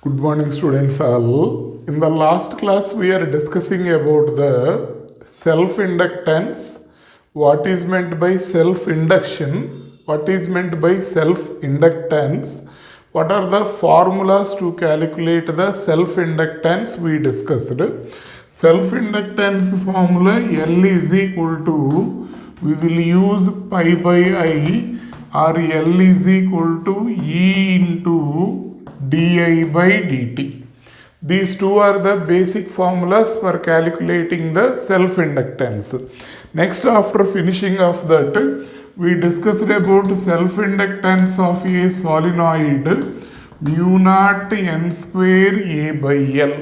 Good morning, students all. In the last class, we are discussing about the self-inductance, what is meant by self-induction, what is meant by self-inductance, what are the formulas to calculate the self-inductance we discussed. Self-inductance formula L is equal to, we will use pi by I, or L is equal to E into di by dt. These two are the basic formulas for calculating the self-inductance. Next, after finishing of that, we discussed about self-inductance of a solenoid mu naught n square A by L.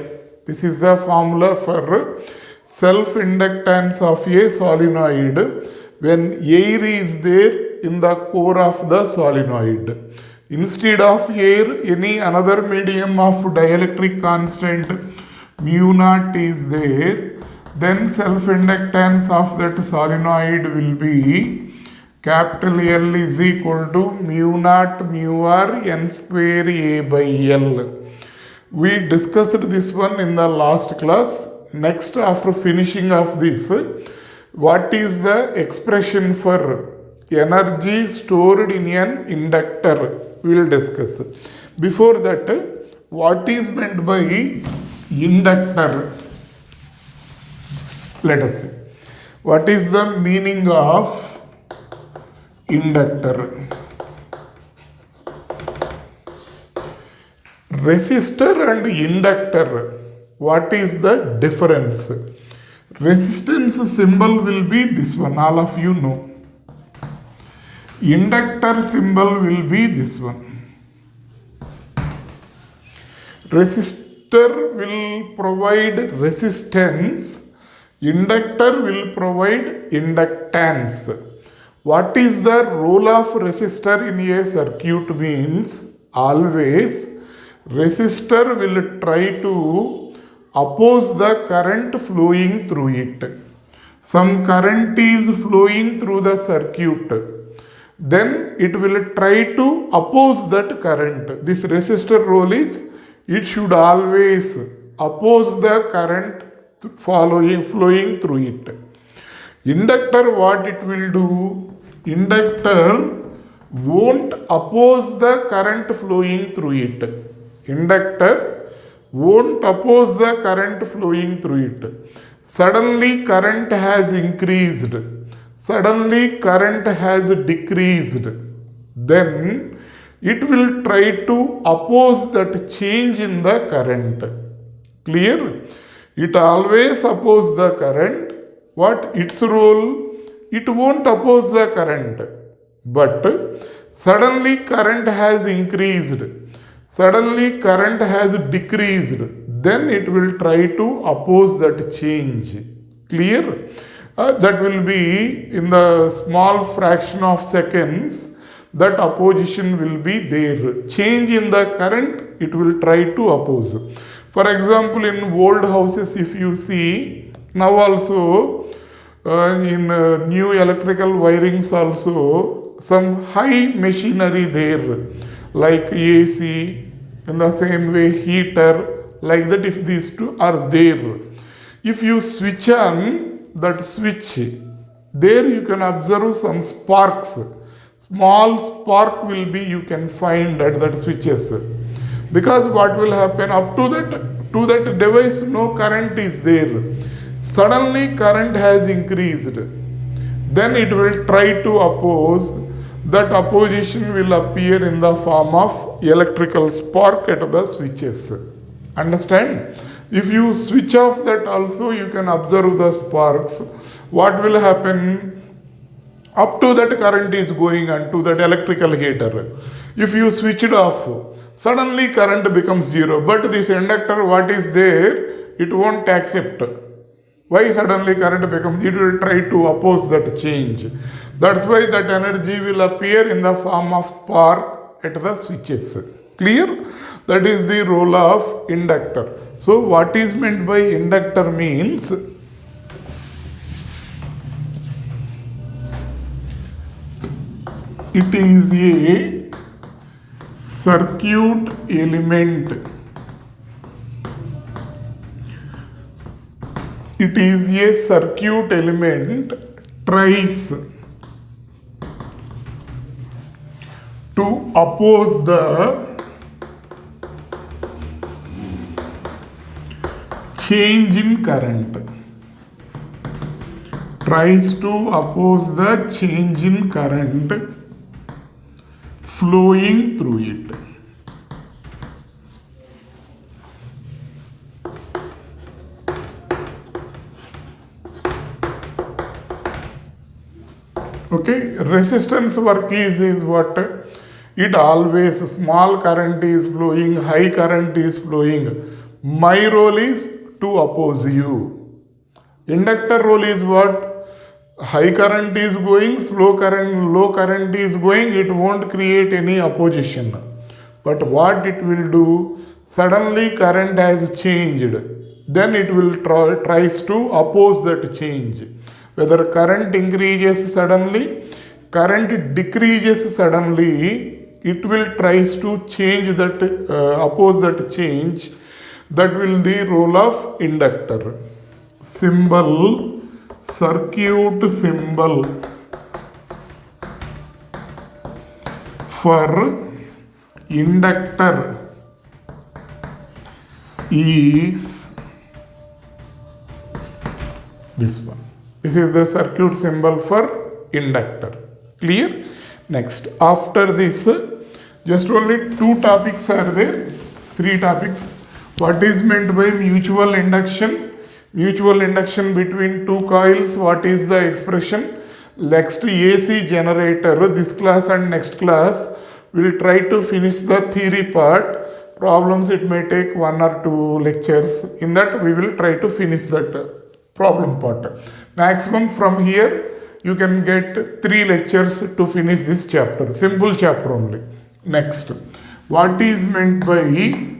This is the formula for self-inductance of a solenoid when air is there in the core of the solenoid. Instead of air, any another medium of dielectric constant mu naught is there, then self-inductance of that solenoid will be capital L is equal to mu naught mu r n square A by L. We discussed this one in the last class. Next, after finishing of this, what is the expression for energy stored in an inductor? We will discuss. Before that, what is meant by inductor? Let us see. What is the meaning of inductor? Resistor and inductor, what is the difference? Resistance symbol will be this one, all of you know. Inductor symbol will be this one. Resistor will provide resistance, inductor will provide inductance. What is the role of resistor in a circuit means always resistor will try to oppose the current flowing through it. Some current is flowing through the circuit. Then it will try to oppose that current. This resistor role is, it should always oppose the current flowing through it. Inductor, what it will do? Inductor won't oppose the current flowing through it. Inductor won't oppose the current flowing through it. Suddenly current has increased. Suddenly current has decreased, then it will try to oppose that change in the current. Clear? It always opposes the current. What its role? It won't oppose the current. But suddenly current has increased. Suddenly current has decreased. Then it will try to oppose that change. Clear? That will be in the small fraction of seconds, that opposition will be there. Change in the current, it will try to oppose. For example, in old houses, if you see, now also in new electrical wirings also, some high machinery there, like AC, in the same way heater, like that if these two are there. If you switch on that switch, there you can observe some sparks. Small spark will be you can find at that switches. Because what will happen up to that device, no current is there. Suddenly current has increased. Then it will try to oppose. That opposition will appear in the form of electrical spark at the switches. Understand? If you switch off that also, you can observe the sparks. What will happen? Up to that current is going on to that electrical heater. If you switch it off, suddenly current becomes zero. But this inductor, what is there, it won't accept. Why suddenly current becomes? It will try to oppose that change. That's why that energy will appear in the form of spark at the switches. Clear? That is the role of inductor. So what is meant by inductor means, it is a circuit element It is a circuit element tries to oppose the change in current. Tries to oppose the change in current flowing through it. Okay, resistance work is what? It always small current is flowing, high current is flowing. My role is to oppose you. Inductor role is what? High current is going, low current is going, it won't create any opposition. But what it will do, suddenly current has changed, then it will tries to oppose that change. Whether current increases suddenly, current decreases suddenly, it will tries to change that, oppose that change. That will be the role of inductor. Symbol, circuit symbol for inductor is this one. This is the circuit symbol for inductor. Clear? Next, after this, just only two topics are there, three topics. What is meant by mutual induction? Mutual induction between two coils, what is the expression? Next, AC generator. This class and next class will try to finish the theory part. Problems it may take 1 or 2 lectures. In that we will try to finish that problem part. Maximum from here you can get 3 lectures to finish this chapter. Simple chapter only. Next, what is meant by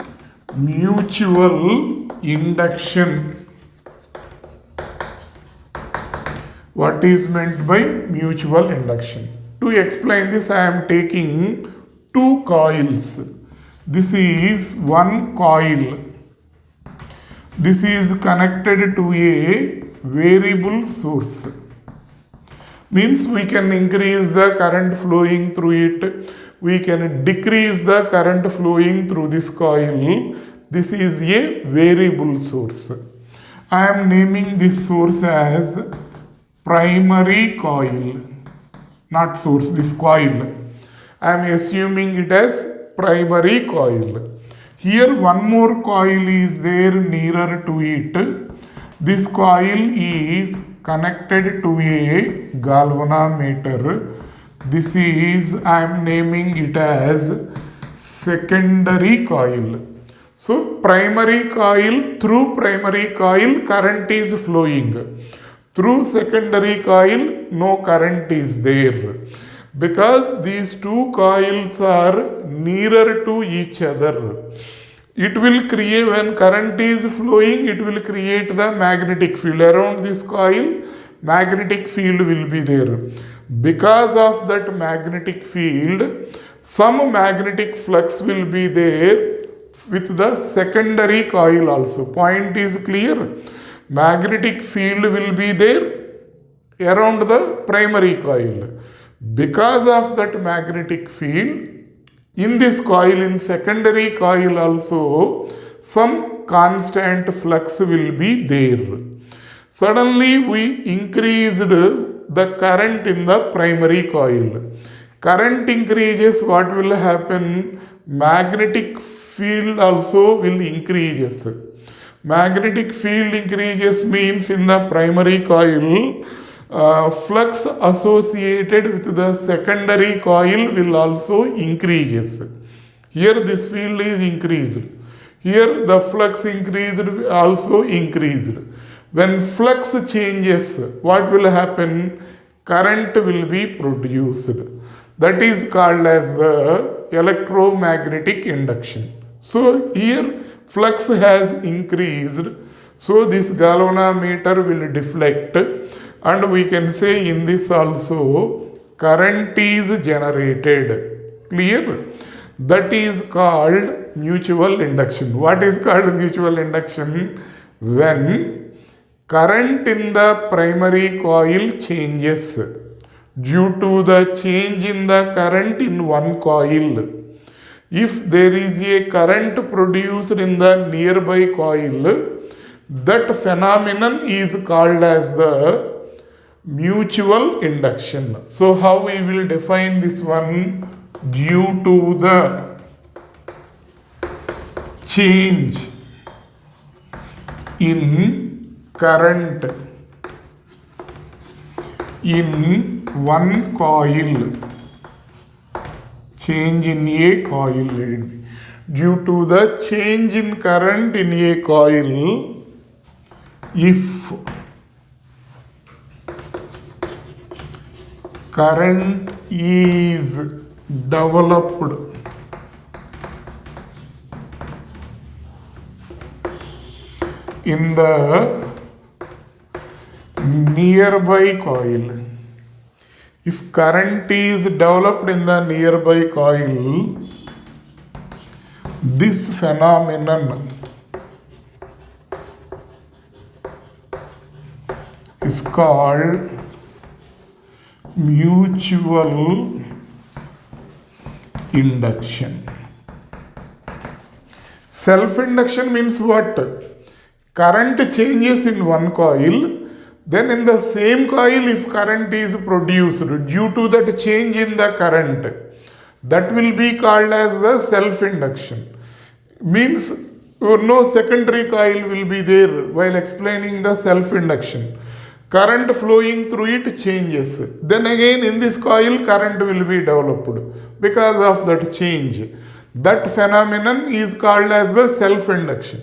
mutual induction? What is meant by mutual induction? To explain this, I am taking 2 coils. This is one coil. This is connected to a variable source. Means we can increase the current flowing through it. We can decrease the current flowing through this coil. This is a variable source. I am naming this source as primary coil. Not source, this coil. I am assuming it as primary coil. Here one more coil is there nearer to it. This coil is connected to a galvanometer. This is, I am naming it as secondary coil. So primary coil, through primary coil current is flowing. Through secondary coil no current is there. Because these 2 coils are nearer to each other, it will create, when current is flowing, it will create the magnetic field around this coil. Magnetic field will be there. Because of that magnetic field, some magnetic flux will be there with the secondary coil also. Point is clear. Magnetic field will be there around the primary coil. Because of that magnetic field, in this coil, in secondary coil also, some constant flux will be there. Suddenly we increased the current in the primary coil. Current increases, what will happen? Magnetic field also will increases. Magnetic field increases means in the primary coil, flux associated with the secondary coil will also increases. Here this field is increased. Here the flux increased, also increased. When flux changes, what will happen? Current will be produced. That is called as the electromagnetic induction. So here flux has increased. So this galvanometer will deflect. And we can say in this also, current is generated. Clear? That is called mutual induction. What is called mutual induction? When Current in the primary coil changes due to the change in the current in one coil. If there is a current produced in the nearby coil, that phenomenon is called as the mutual induction. So how we will define this one? Due to the change in current in one coil, change in a coil, let it be. Due to the change in current in a coil, if current is developed in the nearby coil, if current is developed in the nearby coil, this phenomenon is called mutual induction. Self-induction means what? Current changes in one coil, then in the same coil if current is produced due to that change in the current, that will be called as the self-induction. Means no secondary coil will be there while explaining the self-induction. Current flowing through it changes. Then again in this coil current will be developed because of that change. That phenomenon is called as the self-induction.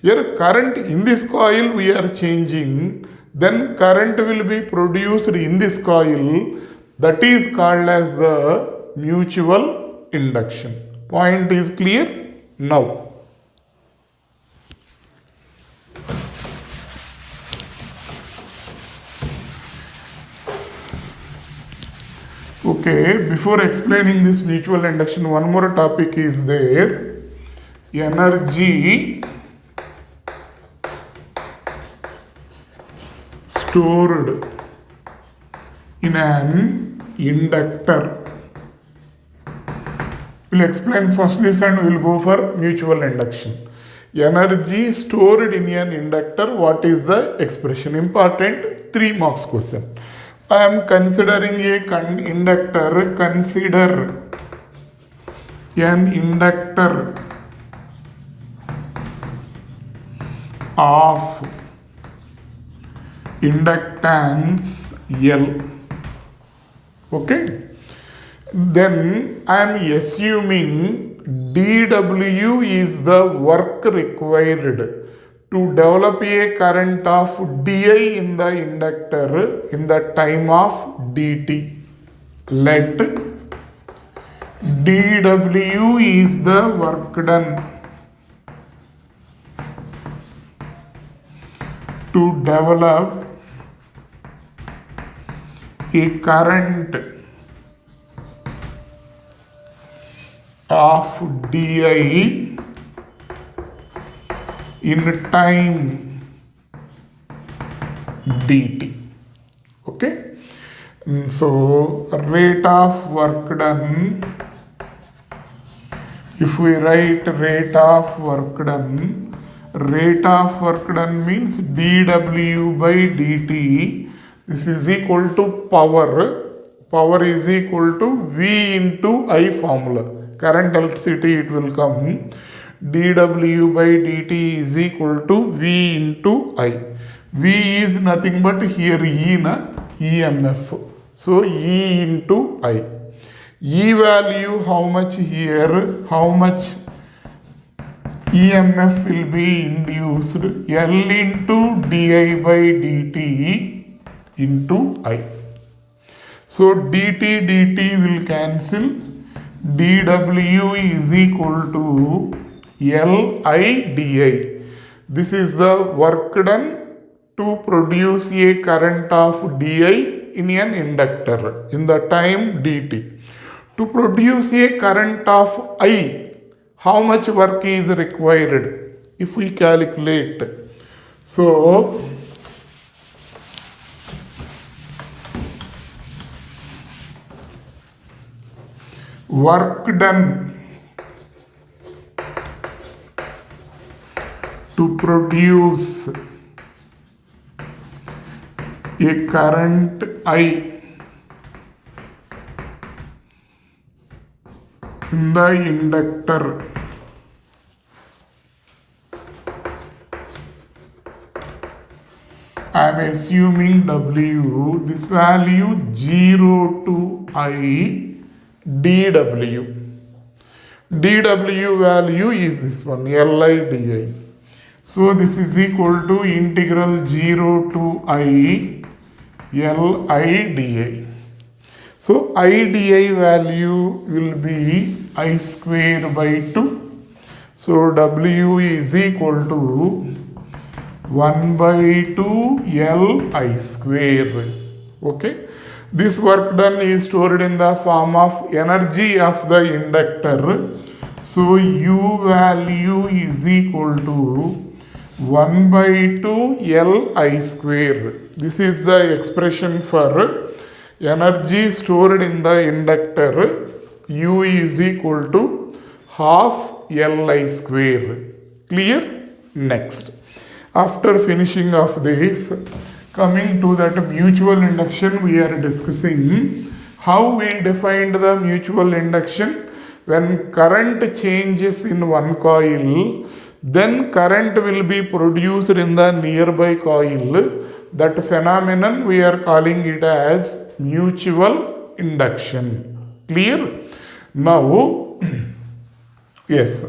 Here current in this coil we are changing, then current will be produced in this coil, that is called as the mutual induction. Point is clear now. Okay, before explaining this mutual induction, one more topic is there. Energy stored in an inductor. We'll explain first this and we'll go for mutual induction. Energy stored in an inductor, what is the expression? Important 3 marks question. I am considering a inductor. Consider an inductor of inductance L. Okay. Then I am assuming dW is the work required to develop a current of di in the inductor in the time of dt. Let dW is the work done to develop a current of di in time dt. Okay. So rate of work done, if we write rate of work done means dW by dt. This is equal to power. Power is equal to V into I formula. Current electricity it will come. dW by dt is equal to V into I. V is nothing but here E na EMF. So E into I. E value how much here? How much EMF will be induced? L into di by dt into I. So dt will cancel. dW is equal to Li di. This is the work done to produce a current of di in an inductor in the time dt. To produce a current of I, how much work is required? If we calculate, so work done to produce a current I in the inductor I am assuming W, this value 0 to I dW. dW value is this one, Li di. So this is equal to integral 0 to I Li di. So I di value will be I square by 2. So W is equal to 1 by 2 Li square. Okay. This work done is stored in the form of energy of the inductor. So U value is equal to 1 by 2 Li square. This is the expression for energy stored in the inductor. U is equal to half Li square. Clear? Next. After finishing of this, coming to that mutual induction, we are discussing how we defined the mutual induction. When current changes in one coil, then current will be produced in the nearby coil. That phenomenon we are calling it as mutual induction. Clear? Now, yes.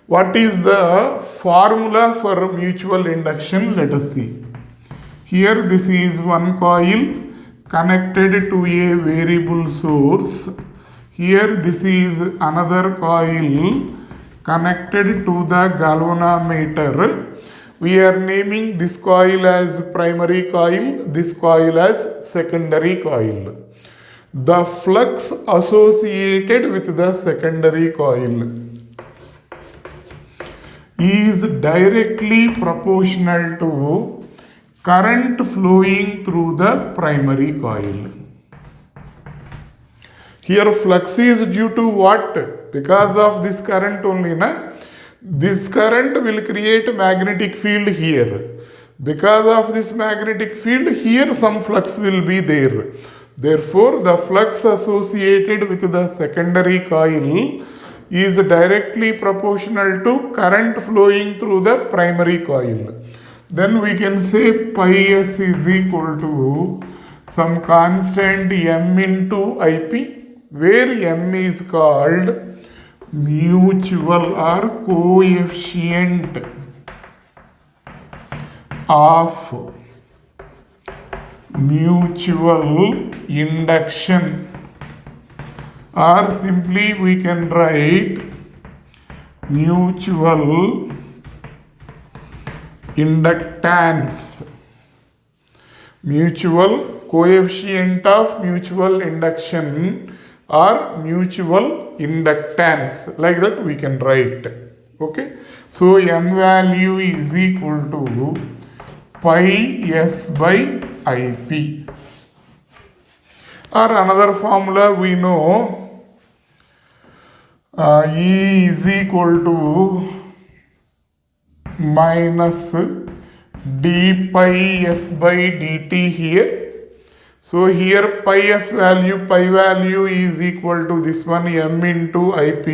What is the formula for mutual induction? Let us see. Here this is one coil connected to a variable source. Here this is another coil connected to the galvanometer. We are naming this coil as primary coil, this coil as secondary coil. The flux associated with the secondary coil is directly proportional to current flowing through the primary coil. Here flux is due to what? Because of this current only, na? This current will create magnetic field here. Because of this magnetic field, here some flux will be there. Therefore, the flux associated with the secondary coil is directly proportional to current flowing through the primary coil. Then we can say pi s is equal to some constant m into Ip, where m is called mutual or coefficient of mutual induction, or simply we can write mutual inductance. Mutual coefficient of mutual induction or mutual inductance, like that we can write. Okay, so m value is equal to pi s by Ip, or another formula we know, E is equal to minus d pi s by dt here. So here pi value is equal to this one m into Ip.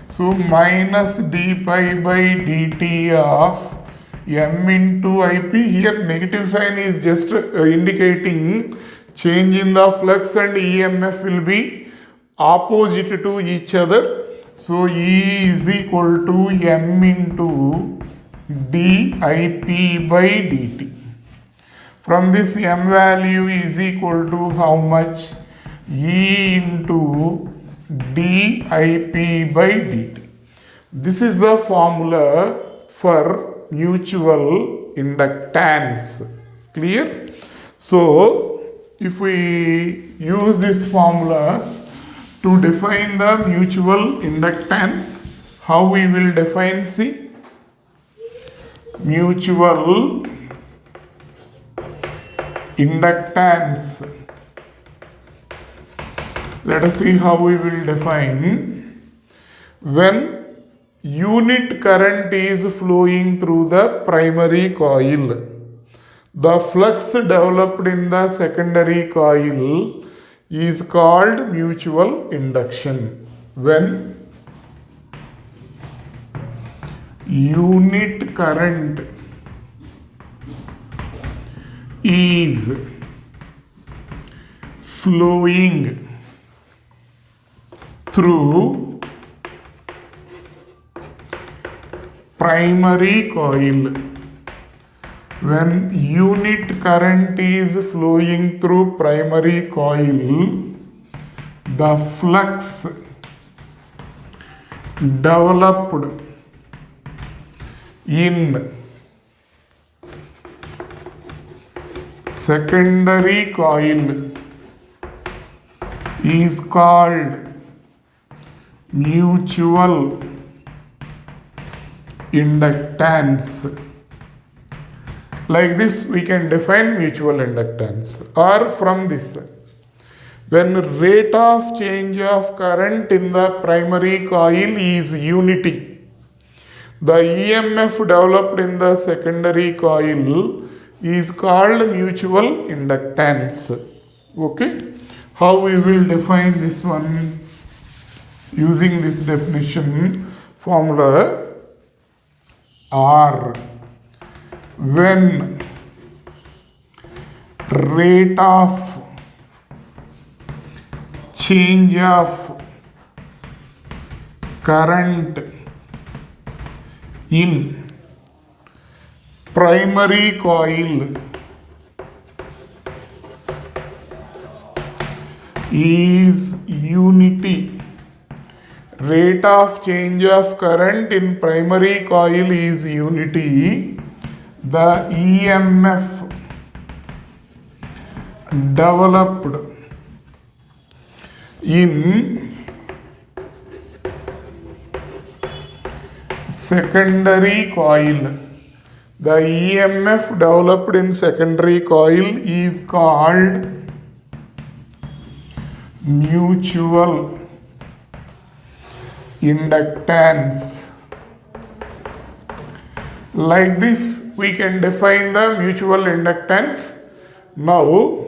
So minus d pi by dt of m into Ip. Here negative sign is just indicating change in the flux, and EMF will be opposite to each other. So E is equal to m into dip by dt. From this m value is equal to how much? E into dip by dt. This is the formula for mutual inductance. Clear? So if we use this formula to define the mutual inductance, how we will define? See, mutual inductance. let us see how we will define. When unit current is flowing through the primary coil, the flux developed in the secondary coil is called mutual induction. When unit current is flowing through primary coil, when unit current is flowing through primary coil, the flux developed in secondary coil is called mutual inductance. Like this we can define mutual inductance. Or from this, when rate of change of current in the primary coil is unity, the EMF developed in the secondary coil is called mutual inductance. Okay, how we will define this one? Using this definition formula, R, when rate of change of current in primary coil is unity, rate of change of current in primary coil is unity, the EMF developed in secondary coil, the EMF developed in secondary coil is called mutual inductance. Like this we can define the mutual inductance. Now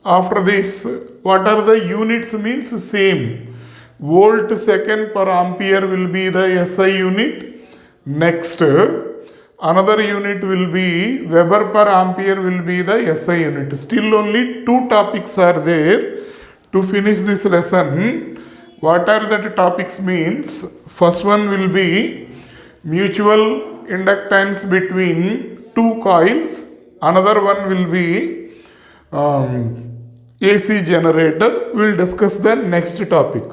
after this, what are the units means? Same. Volt second per ampere will be the SI unit. Next, another unit will be Weber per ampere will be the SI unit. Still only two topics are there to finish this lesson. What are the topics means? First one will be mutual inductance between two coils. Another one will be AC generator. We will discuss the next topic.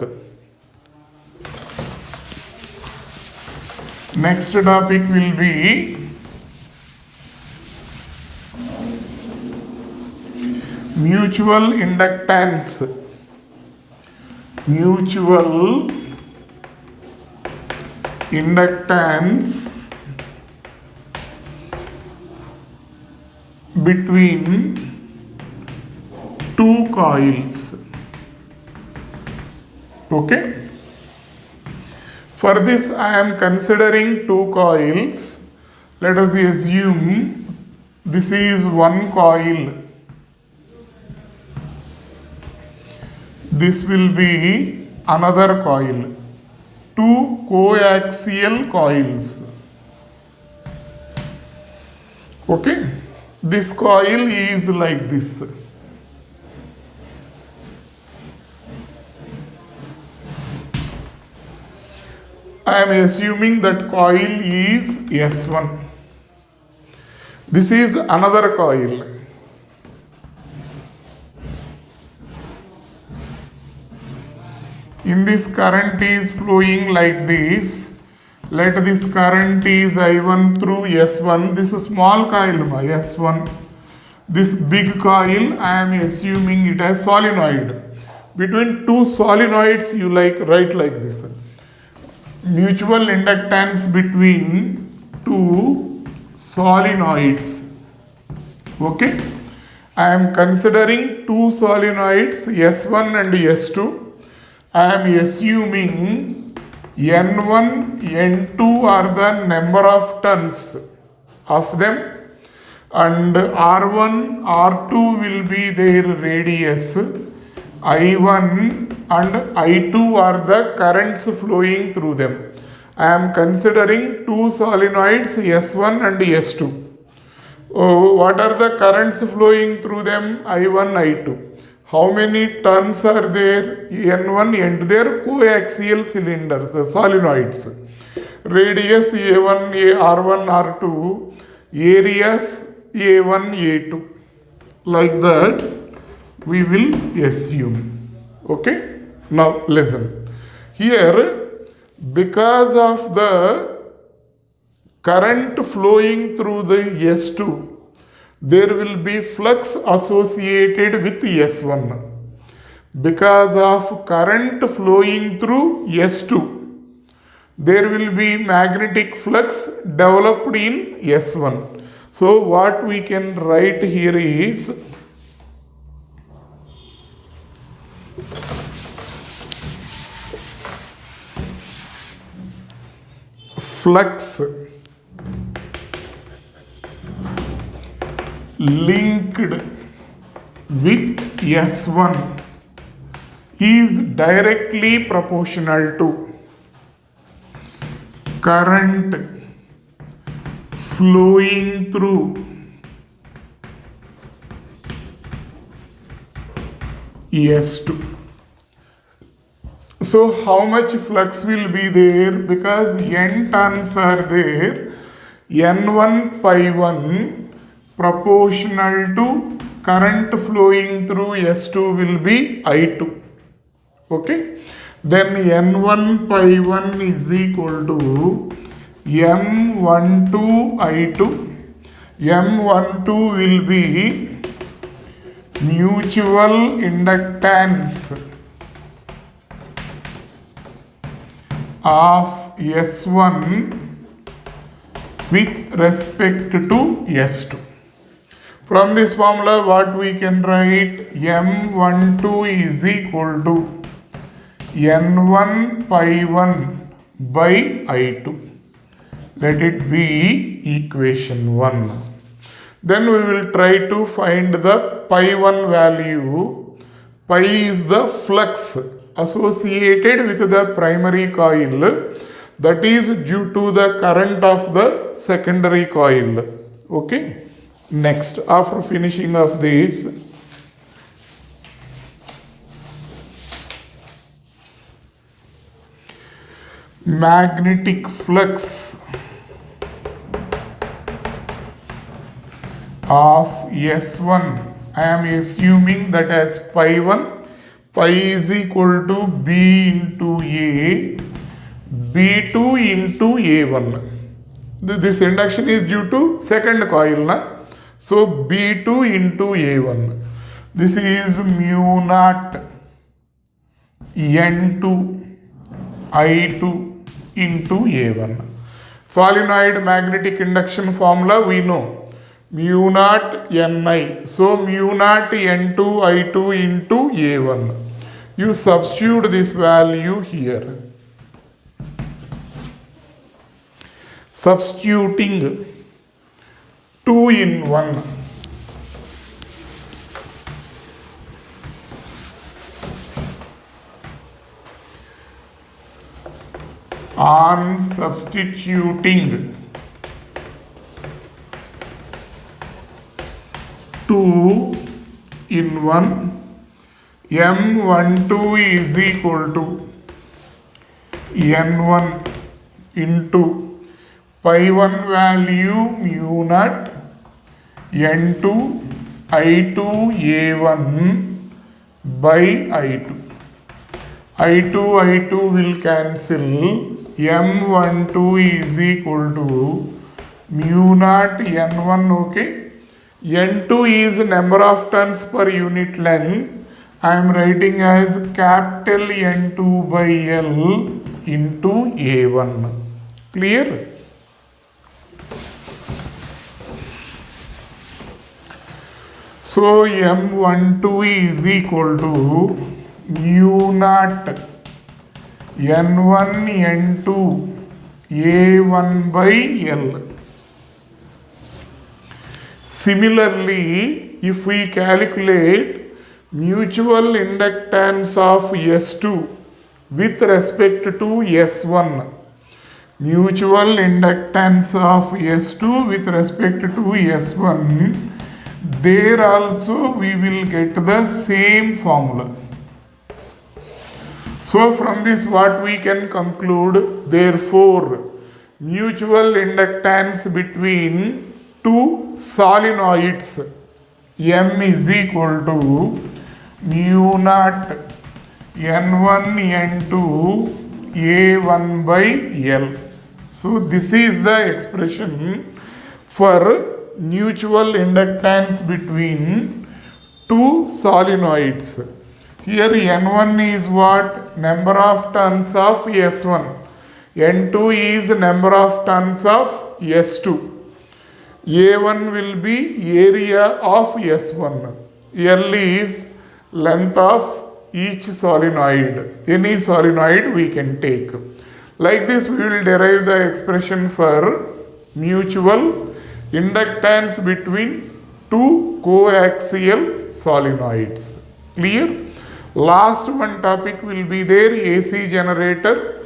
Next topic will be mutual inductance. Mutual inductance between two coils. Okay. For this I am considering two coils. Let us assume this is one coil. This will be another coil. Two coaxial coils. Okay. This coil is like this. I am assuming that coil is S1. This is another coil. In this, current is flowing like this. Let this current is I1 through S1. This is small coil, S1. This big coil, I am assuming it as solenoid. Between two solenoids, you write like this. Mutual inductance between two solenoids. Okay. I am considering two solenoids S1 and S2. I am assuming N1, N2 are the number of turns of them, and R1, R2 will be their radius, I1 and I2 are the currents flowing through them. I am considering two solenoids S1 and S2. Oh, what are the currents flowing through them? I1, I2. How many turns are there? N1, N2. They are coaxial cylinders, solenoids. Radius A1, R1, R2. Areas A1, A2. Like that, we will assume. Okay? Now listen. Here, because of the current flowing through the S2, there will be flux associated with S1. Because of current flowing through S2, there will be magnetic flux developed in S1. So what we can write here is flux linked with S1 is directly proportional to current flowing through S2. So how much flux will be there? Because N turns are there, N1 pi 1 proportional to current flowing through S2 will be I2. Okay. Then N1 pi 1 is equal to M12 I2. M12 will be mutual inductance of S1 with respect to S2. From this formula, what we can write? M12 is equal to N1 pi 1 by I2. Let it be equation 1. Then we will try to find the pi 1 value. Pi is the flux associated with the primary coil, that is due to the current of the secondary coil. Okay. Next, after finishing of this, magnetic flux of S1, I am assuming that as pi 1, pi is equal to B into A, B2 into A1. This induction is due to second coil, na? So B2 into A1. This is mu naught N2 I2 into A1. Solenoid magnetic induction formula we know. Mu naught Ni. So mu naught N2 I2 into A1. You substitute this value here. Substituting 2 in 1. On substituting 2 in 1, M12 is equal to N1 into pi 1 value mu naught N2 I2 A1 by I2. I2 will cancel. M12 is equal to mu naught N1, okay. N2 is number of turns per unit length. I am writing as capital N2 by L into A1. Clear? So M12 is equal to mu naught N1 N2 A1 by L. Similarly, if we calculate mutual inductance of S2 with respect to S1, mutual inductance of S2 with respect to S1, there also we will get the same formula. So from this what we can conclude, therefore mutual inductance between two solenoids M is equal to mu naught N1 N2 A1 by L. So this is the expression for mutual inductance between two solenoids. Here N1 is what? Number of turns of S1. N2 is number of turns of S2. A1 will be area of S1. L is length of each solenoid. Any solenoid we can take. Like this we will derive the expression for mutual inductance between two coaxial solenoids. Clear? Last one topic will be there, AC generator.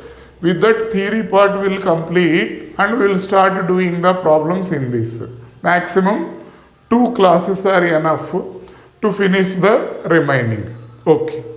With that theory part will complete and we will start doing the problems in this. Maximum 2 classes are enough to finish the remaining. Okay.